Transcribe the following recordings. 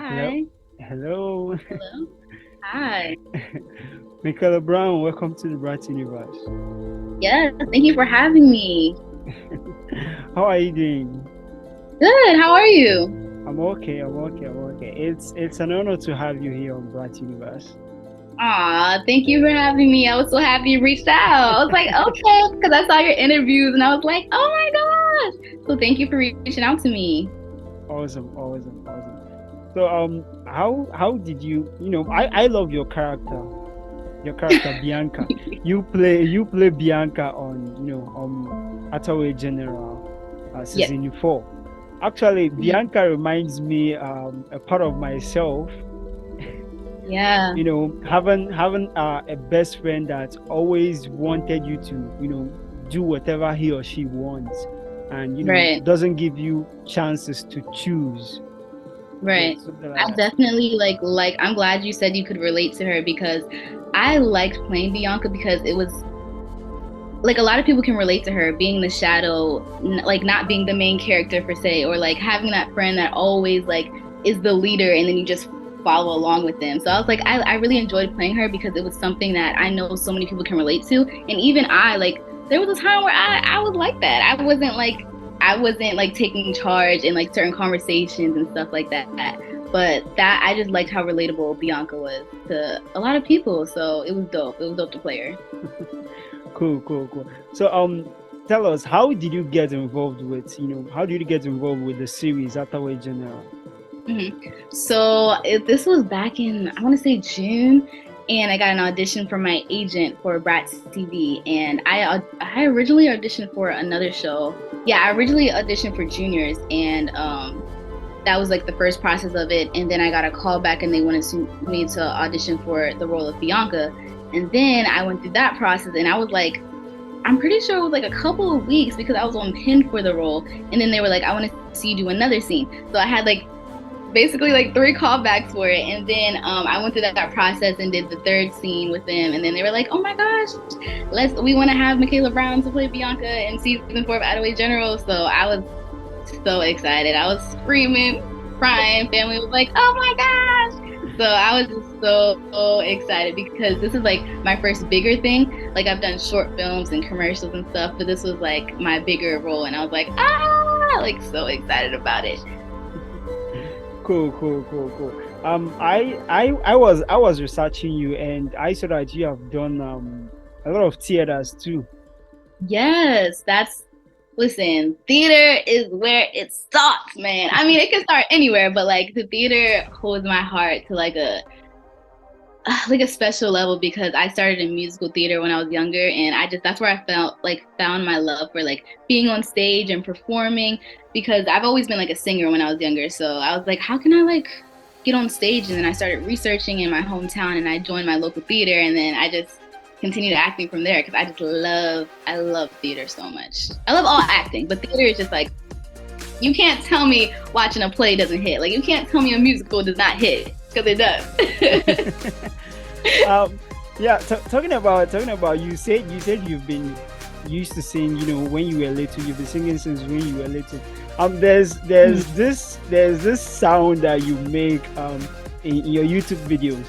Hello. Hi. Hello. Hello. Hi. Mkaila Brown, welcome to the Bright Universe. Yes, thank you for having me. How are you doing? Good. How are you? I'm okay. It's an honor to have you here on Bright Universe. Aw, thank you for having me. I was so happy you reached out. I was like, okay, because I saw your interviews and I was like, oh my gosh. So thank you for reaching out to me. Awesome. So how did I love your character Bianca. You play Bianca on Attaway General Yes. season 4. Actually, Mhm. Bianca reminds me a part of myself. Yeah. Having a best friend that always wanted you to do whatever he or she wants, and Right. doesn't give you chances to choose. Yeah, Right. something like I that. definitely I'm glad you said you could relate to her because I liked playing Bianca because it was like a lot of people can relate to her being the shadow, like not being the main character per se, or like having that friend that always like is the leader and then you just follow along with them. So I was like, I really enjoyed playing her because it was something that I know so many people can relate to. And even I, like, there was a time where I was like that. I wasn't like taking charge in like certain conversations and stuff like that. But that I just liked how relatable Bianca was to a lot of people. So it was dope. It was dope to play her. Cool. So tell us, how did you get involved with the series Attaway General? Mhm. So this was back in I want to say June, and I got an audition from my agent for Bratz TV, and I originally auditioned for another show. Yeah, I originally auditioned for juniors, and that was like the first process of it. And then I got a call back, and they wanted me to audition for the role of Bianca, and then I went through that process, and I was like. I'm pretty sure it was like a couple of weeks because I was on pin for the role, and then they were like, "I want to see you do another scene." So I had like basically like three callbacks for it, and then I went through that process and did the third scene with them, and then they were like, oh my gosh, we want to have Mkaila Brown to play Bianca in season 4 of Attaway General. So I was so excited. I was screaming, crying. Family was like, oh my gosh. So I was just so excited because this is like my first bigger thing. Like I've done short films and commercials and stuff, but this was like my bigger role, and I was like, like so excited about it. Cool. I was researching you, and I saw that you have done a lot of theaters too. Yes, listen, theater is where it starts, man. I mean, it can start anywhere, but like the theater holds my heart to like a special level because I started in musical theater when I was younger, and that's where I felt like found my love for like being on stage and performing because I've always been like a singer when I was younger. So I was like, how can I like get on stage? And then I started researching in my hometown, and I joined my local theater, and then I just continued acting from there because I love theater so much. I love all acting, but theater is just like you can't tell me watching a play doesn't hit. Like you can't tell me a musical does not hit because it does. um, yeah, talking about you said you've been used to sing. When you were little, you've been singing since when you were little. There's this sound that you make in your YouTube videos.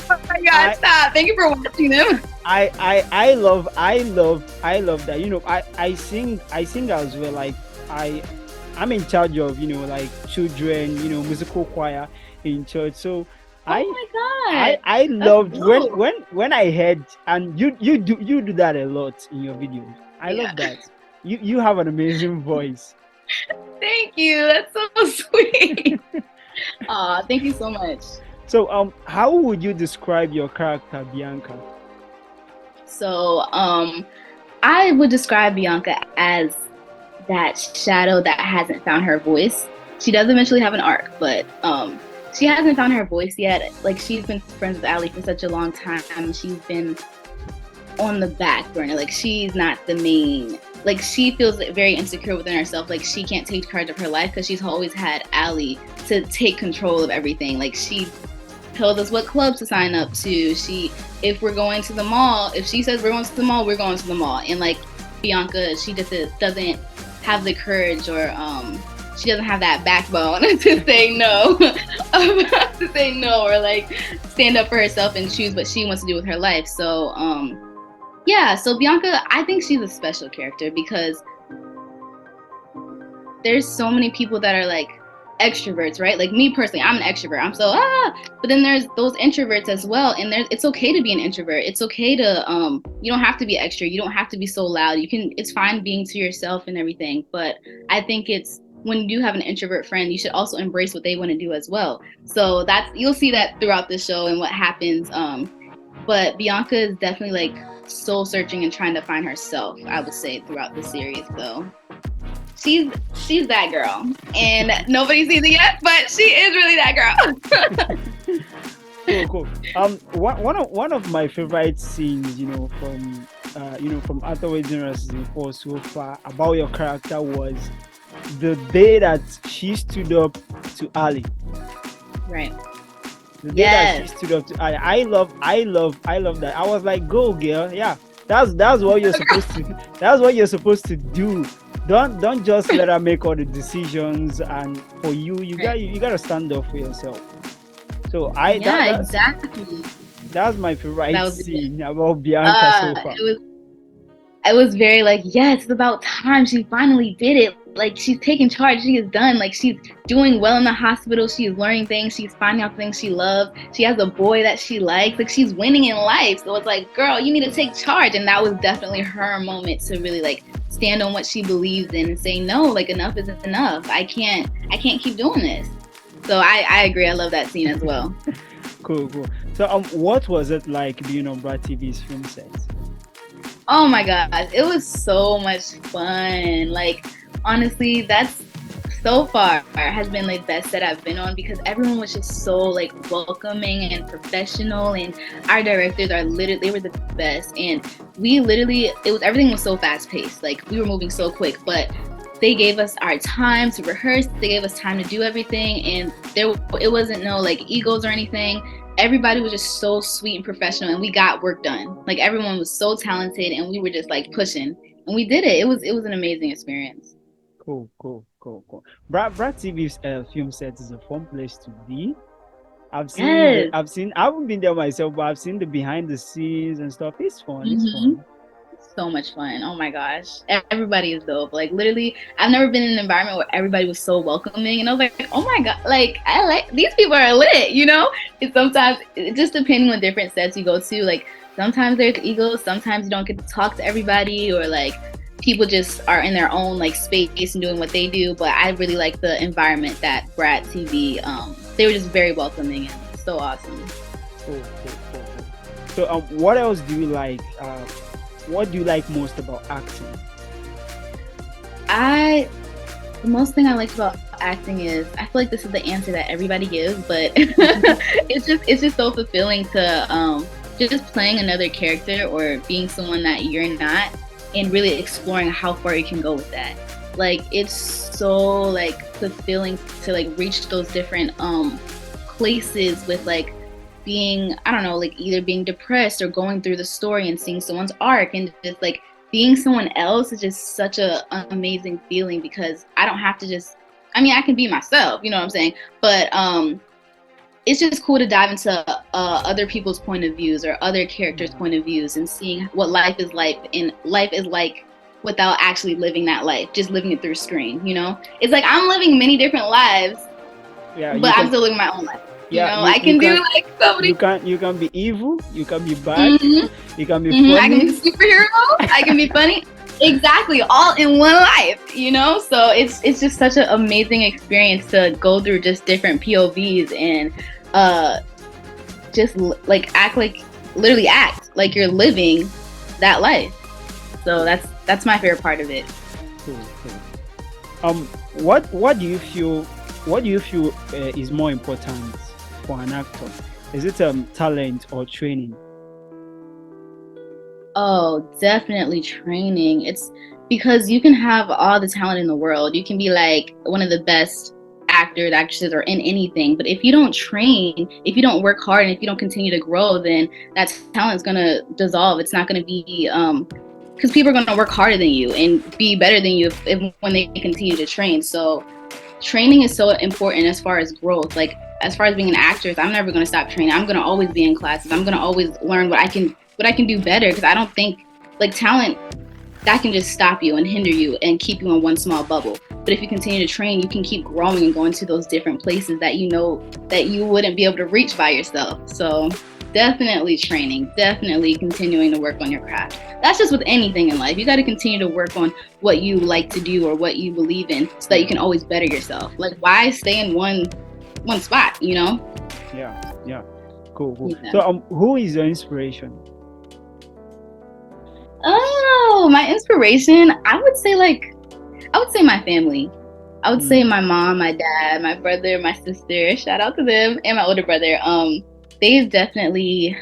Oh my God, I stop. Thank you for watching them. I love that. I sing as well. Like I'm in charge of like children, musical choir in church. So Oh I my I God. I That's loved dope. when I heard, and you do that a lot in your videos. I Yeah. love that. You have an amazing voice. Thank you. That's so sweet. Aw, thank you so much. So how would you describe your character Bianca? So, I would describe Bianca as that shadow that hasn't found her voice. She does eventually have an arc, but she hasn't found her voice yet. Like she's been friends with Ali for such a long time. She's been on the back burner. Like she's not the main. Like she feels very insecure within herself. Like she can't take charge of her life because she's always had Ali to take control of everything. Like she tells us what clubs to sign up to. If we're going to the mall, if she says we're going to the mall, we're going to the mall. And like Bianca, she just doesn't. have the courage, or she doesn't have that backbone to say no, to say no, or like stand up for herself and choose what she wants to do with her life. So yeah, so Bianca, I think she's a special character because there's so many people that are like extroverts, right? Like me personally, I'm an extrovert. I'm so but then there's those introverts as well. And it's okay to be an introvert. It's okay to you don't have to be extra. You don't have to be so loud. It's fine being to yourself and everything. But I think it's when you do have an introvert friend, you should also embrace what they want to do as well. So you'll see that throughout the show and what happens. But Bianca is definitely like soul searching and trying to find herself, I would say, throughout the series. So she's that girl, and nobody sees it yet, but she is really that girl. Cool. One of my favorite scenes, from Attaway General season 4 so far about your character was the day that she stood up to Ali. Right. The day that she stood up to Ali. I love that. I was like, go girl, yeah. That's what you're supposed to. That's what you're supposed to do. Don't just let her make all the decisions, and for you gotta stand up for yourself. So exactly. That's my favorite scene about Bianca so far. It was very like, yes, it's about time. She finally did it. Like, she's taking charge. She is done. Like, she's doing well in the hospital. She's learning things. She's finding out things she loves. She has a boy that she likes. Like, she's winning in life. So it's like, girl, you need to take charge. And that was definitely her moment to really like stand on what she believes in and say, no, like, enough is enough. I can't keep doing this. So I agree. I love that scene as well. Cool. So what was it like being on Brad TV's film set? Oh my gosh, it was so much fun. Like, honestly, that's so far has been like the best set I've been on, because everyone was just so like welcoming and professional, and our directors they were the best. And everything was so fast paced. Like, we were moving so quick, but they gave us our time to rehearse. They gave us time to do everything, and it wasn't no like egos or anything. Everybody was just so sweet and professional, and we got work done. Like, everyone was so talented, and we were just like pushing, and we did it. It was an amazing experience. Cool. Brad TV's film set is a fun place to be. I haven't been there myself, but I've seen the behind the scenes and stuff. It's fun. It's fun. So much fun. Oh my gosh. Everybody is dope. Like, literally, I've never been in an environment where everybody was so welcoming, and I was like, oh my God, like, I like these people are lit, you know? It's sometimes just depending on different sets you go to, like, sometimes there's egos, sometimes you don't get to talk to everybody, or like people just are in their own like space and doing what they do. But I really like the environment that Brad TV, they were just very welcoming and so awesome. Cool. So what else do you like? What do you like most about acting? The most thing I liked about acting is, I feel like this is the answer that everybody gives, but it's just so fulfilling to just playing another character or being someone that you're not, and really exploring how far you can go with that. Like, it's so like fulfilling to like reach those different places with like being, I don't know, like either being depressed or going through the story and seeing someone's arc, and just like being someone else is just such an amazing feeling, because I don't have to I can be myself, you know what I'm saying? But it's just cool to dive into other people's point of views or other characters' point of views, and seeing what life is like without actually living that life, just living it through screen, you know? It's like I'm living many different lives, but I'm still living my own life. Yeah, I can do like so many. You can be evil, you can be bad, you can be funny. I can be a superhero, I can be funny. Exactly, all in one life, you know? So it's just such an amazing experience to go through just different POVs and just like literally act like you're living that life. So that's my favorite part of it. Cool. What do you feel is more important for an actor? Is it talent or training? Oh, definitely training. It's because you can have all the talent in the world. You can be like one of the best actors, actresses, or in anything. But if you don't train, if you don't work hard, and if you don't continue to grow, then that talent is going to dissolve. It's not going to be because people are going to work harder than you and be better than you if when they continue to train. So training is so important as far as growth. Like as far as being an actress, I'm never going to stop training. I'm going to always be in classes. I'm going to always learn what I can do better, because I don't think like talent that can just stop you and hinder you and keep you in one small bubble. But if you continue to train, you can keep growing and going to those different places that you know that you wouldn't be able to reach by yourself. So definitely training, definitely continuing to work on your craft. That's just with anything in life. You got to continue to work on what you like to do or what you believe in so that you can always better yourself. Like, why stay in one spot, you know? Yeah. Cool. Yeah. So who is your inspiration? Oh, my inspiration, I would say my family. I would say my mom, my dad, my brother, my sister, shout out to them, and my older brother. They've definitely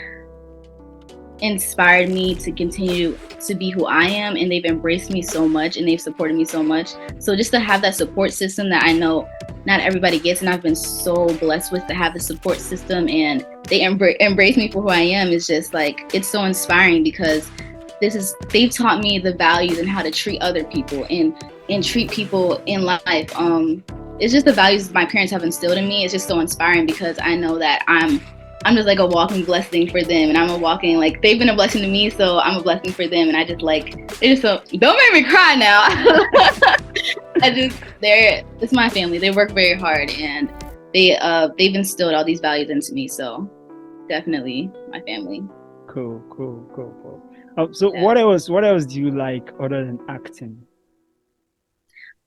inspired me to continue to be who I am, and they've embraced me so much and they've supported me so much. So just to have that support system that I know not everybody gets, and I've been so blessed with, to have the support system and they embrace me for who I am, is just like, it's so inspiring, because they've taught me the values and how to treat other people and treat people in life. It's just the values my parents have instilled in me. It's just so inspiring, because I know that I'm just like a walking blessing for them, and I'm a walking, like, they've been a blessing to me, so I'm a blessing for them. And I just like, it's so, don't make me cry now. It's my family. They work very hard, and they've instilled all these values into me. So definitely my family. Cool. So yeah. What else do you like other than acting?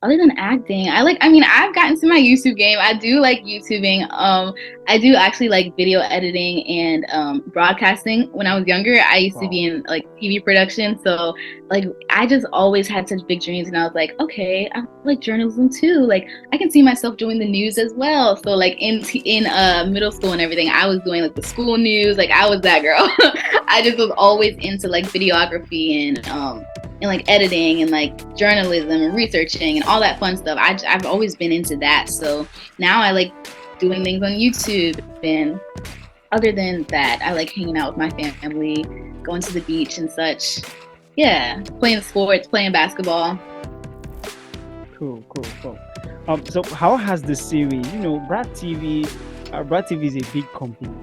Other than acting, I've gotten to my YouTube game. I do like YouTubing. I do actually like video editing and broadcasting. When I was younger, I used to be in like TV production. So like, I just always had such big dreams, and I was like, okay, I like journalism too. Like, I can see myself doing the news as well. So like in middle school and everything, I was doing like the school news. Like, I was that girl. I just was always into like videography and like editing and like journalism and researching and all that fun stuff. I've always been into that. So now I like doing things on YouTube. And other than that, I like hanging out with my family, going to the beach and such. Yeah, playing sports, playing basketball. Cool. So how has the series, Brad TV is a big company.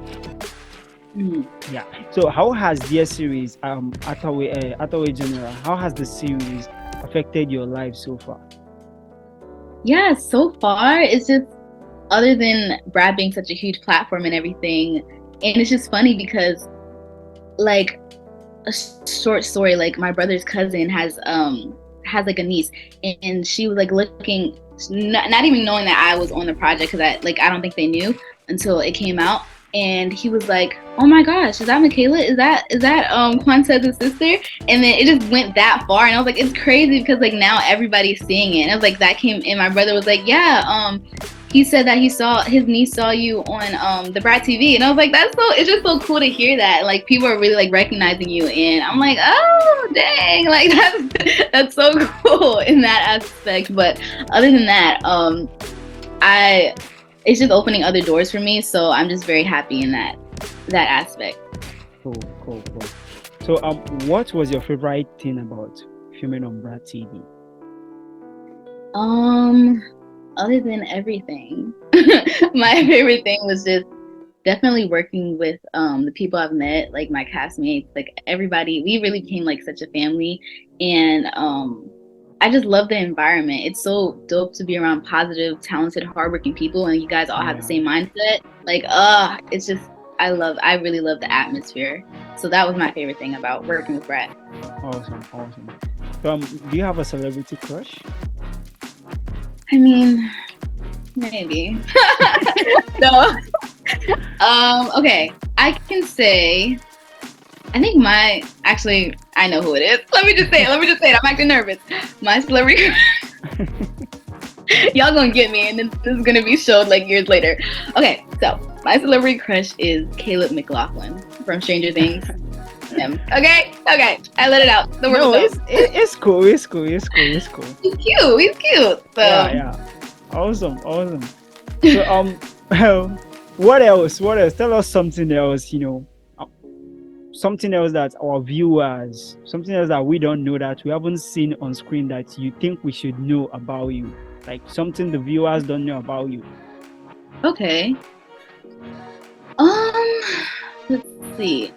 Yeah. So how has their series, Attaway General, how has the series affected your life so far? Yeah, so far it's just, other than Brad being such a huge platform and everything, and it's just funny because, like, a short story, like, my brother's cousin has like a niece, and she was like looking, not even knowing that I was on the project, because I don't think they knew until it came out. And he was like, "Oh my gosh, is that Mkaila? Is that Quantez's sister?" And then it just went that far, and I was like, it's crazy, because like now everybody's seeing it. And I was like, that came, and my brother was like, "Yeah, he said that his niece saw you on the Brat TV," and I was like, it's just so cool to hear that, like, people are really like recognizing you. And I'm like, oh dang, like that's so cool in that aspect. But other than that, it's just opening other doors for me, so I'm just very happy in that aspect. Cool. So what was your favorite thing about filming on Brad TV? Other than everything, my favorite thing was just definitely working with the people I've met, like my castmates, like everybody. We really became like such a family, and I just love the environment. It's so dope to be around positive, talented, hardworking people, and you guys all have the same mindset. Like, it's just, I really love the atmosphere. So that was my favorite thing about working with Brad. Awesome. Do you have a celebrity crush? I mean, maybe. No. Okay, I can say, I think I know who it is. Let me just say it. I'm acting nervous. My celebrity y'all gonna get me, and then this is gonna be showed like years later. Okay, so my celebrity crush is Caleb McLaughlin from Stranger Things. Him. Okay, I let it out. It's cool. He's cute. He's cute. So. Yeah. Awesome. So what else? Tell us something else, something else that our viewers, something else that we don't know, that we haven't seen on screen, that you think we should know about you, like something the viewers don't know about you. Okay. Let's see.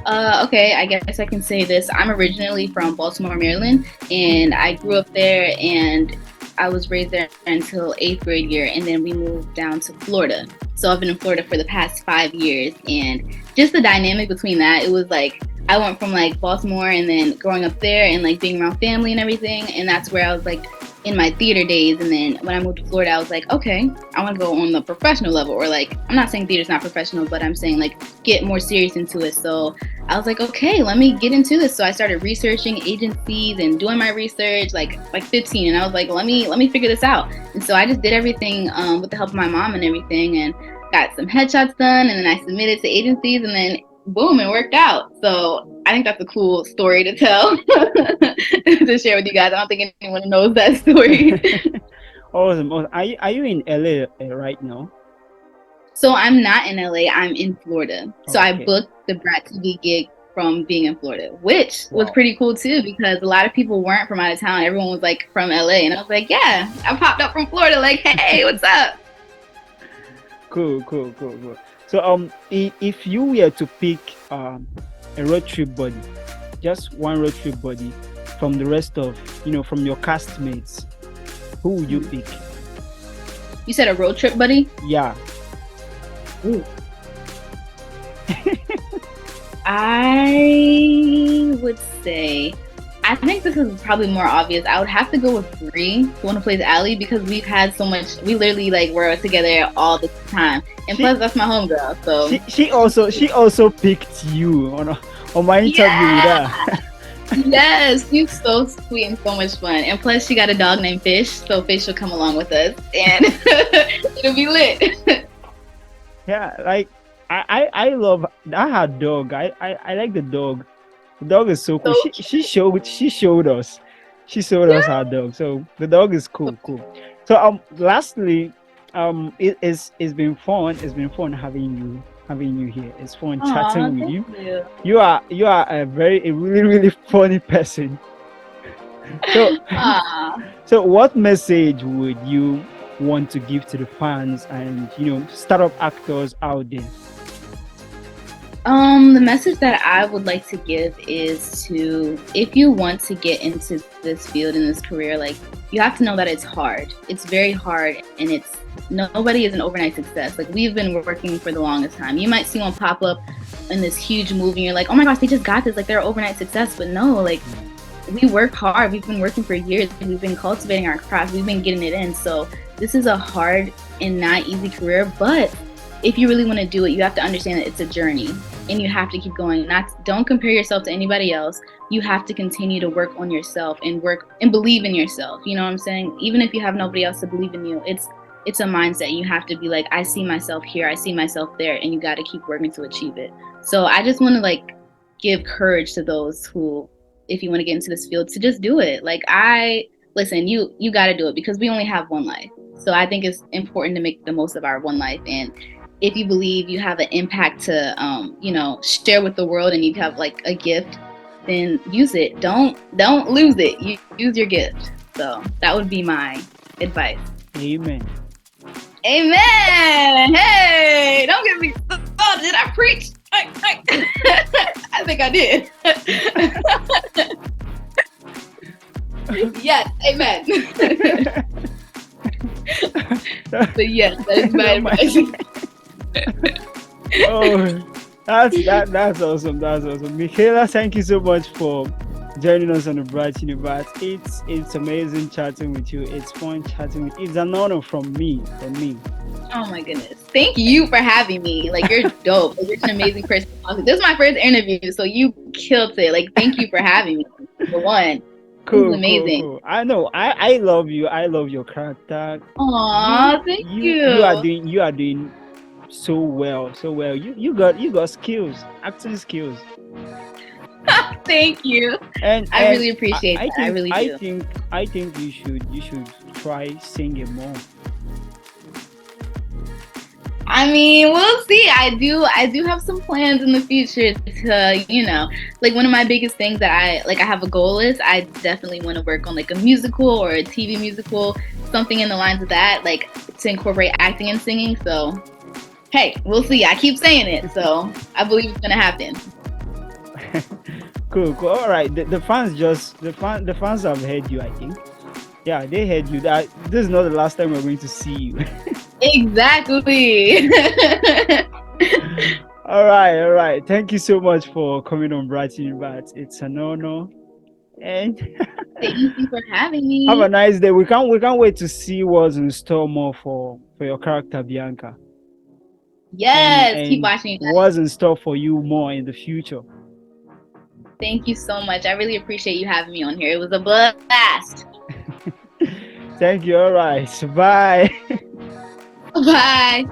Okay, I guess I can say this. I'm originally from Baltimore, Maryland, and I grew up there, and I was raised there until 8th grade year, and then we moved down to Florida. So I've been in Florida for the past 5 years, and just the dynamic between that, it was like I went from like Baltimore and then growing up there and like being around family and everything, and that's where I was like in my theater days. And then when I moved to Florida, I was like, okay, I want to go on the professional level, or like, I'm not saying theater's not professional, but I'm saying like get more serious into it. So I was like, okay, let me get into this. So I started researching agencies and doing my research like 15, and I was like, let me figure this out. And so I just did everything with the help of my mom and everything, and got some headshots done, and then I submitted to agencies, and then boom, it worked out. So I think that's a cool story to tell to share with you guys. I don't think anyone knows that story. Awesome. Are you in LA right now? So I'm not in LA, I'm in Florida. So Okay. I booked the Brat TV gig from being in Florida, which was pretty cool too, because a lot of people weren't from out of town. Everyone was like from LA, and I was like, yeah, I popped up from Florida, like, hey, what's up? Cool. So if you were to pick a road trip buddy, just one road trip buddy from the rest of, from your castmates, who would you pick? You said a road trip buddy? Yeah. Ooh. I would say, I think this is probably more obvious. I would have to go with Bree, the one who plays Allie, because we've had so much. We literally like were together all the time, and plus that's my homegirl. So she also picked you on my interview. Yeah. Yes, she's so sweet and so much fun. And plus, she got a dog named Fish, so Fish will come along with us, and it'll be lit. Yeah, like I love her dog. I like the dog. The dog is so cool. She showed us. She showed us her dog. So the dog is cool. So lastly, it's been fun. It's been fun having you here. It's fun chatting with you. You are a really funny person. So what message would you want to give to the fans and startup actors out there? The message that I would like to give is if you want to get into this field in this career, like, you have to know that it's hard. It's very hard, and nobody is an overnight success. Like, we've been working for the longest time. You might see one pop up in this huge movie and you're like, oh my gosh, they just got this, like they're overnight success. But no, like, we work hard. We've been working for years. We've been cultivating our craft. We've been getting it in. So this is a hard and not easy career, but if you really want to do it, you have to understand that it's a journey, and you have to keep going. Don't compare yourself to anybody else. You have to continue to work on yourself and work and believe in yourself. You know what I'm saying? Even if you have nobody else to believe in you, it's a mindset. You have to be like, I see myself here, I see myself there, and you got to keep working to achieve it. So I just want to like give courage to those who, if you want to get into this field, to just do it. Like, listen, you got to do it, because we only have one life. So I think it's important to make the most of our one life. And if you believe you have an impact to, share with the world, and you have like a gift, then use it. Don't lose it. You use your gift. So that would be my advice. Amen. Hey, don't get me started. Did I preach? I think I did. Yes, amen. So yes, that is my advice. Oh, that's awesome. Mkaila, thank you so much for joining us on the Bright Universe. It's amazing chatting with you. It's fun chatting with you. It's an honor from me. Oh my goodness. Thank you for having me. Like, you're dope. Like, you're an amazing person. This is my first interview, so you killed it. Like, thank you for having me. For one. Cool, amazing. Cool. I know. I love you. I love your character. Aw, thank you. You are doing so well. You got skills, acting skills. Thank you. And I really appreciate that. I really do. I think you should try singing more. I mean, we'll see. I do have some plans in the future to, like one of my biggest things that I have a goal is I definitely want to work on like a musical or a TV musical, something in the lines of that, like to incorporate acting and singing. So, hey, we'll see. I keep saying it, so I believe it's gonna happen. Cool, cool. All right. The fans have heard you, I think. Yeah, they heard you. That this is not the last time we're going to see you. Exactly. All right, all right. Thank you so much for coming on Brighton Bat. It's an honor. And Thank you for having have a me. nice day. We can't wait to see what's in store more for your character Bianca. Yes, keep And watching, you guys. what's in store for you more in the future. Thank you so much. I really appreciate you having me on here. It was a blast. Thank you. All right. Bye. Bye.